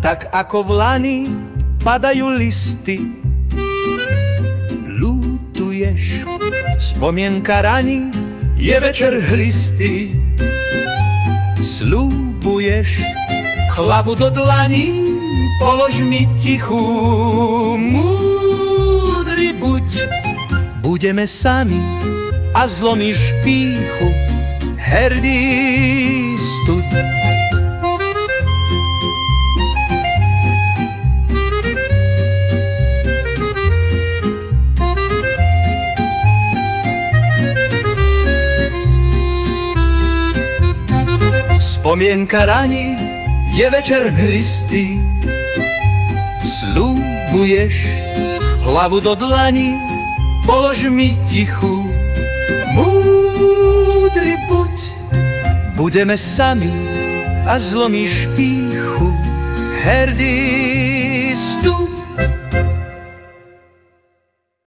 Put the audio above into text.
Tak ako v lani padajú listy, ľutuješ, spomienka raní, je večer hlisty. Sľubuješ, hlavu do dlaní, polož mi tichú, múdry buď. Budeme sami a zlomíš pýchu, herdý stud. Spomienka raní, je večer hlisty. Sľubuješ, hlavu do dlaní, polož mi tichú, múdry buď. Budeme sami a zlomíš pýchu, herdý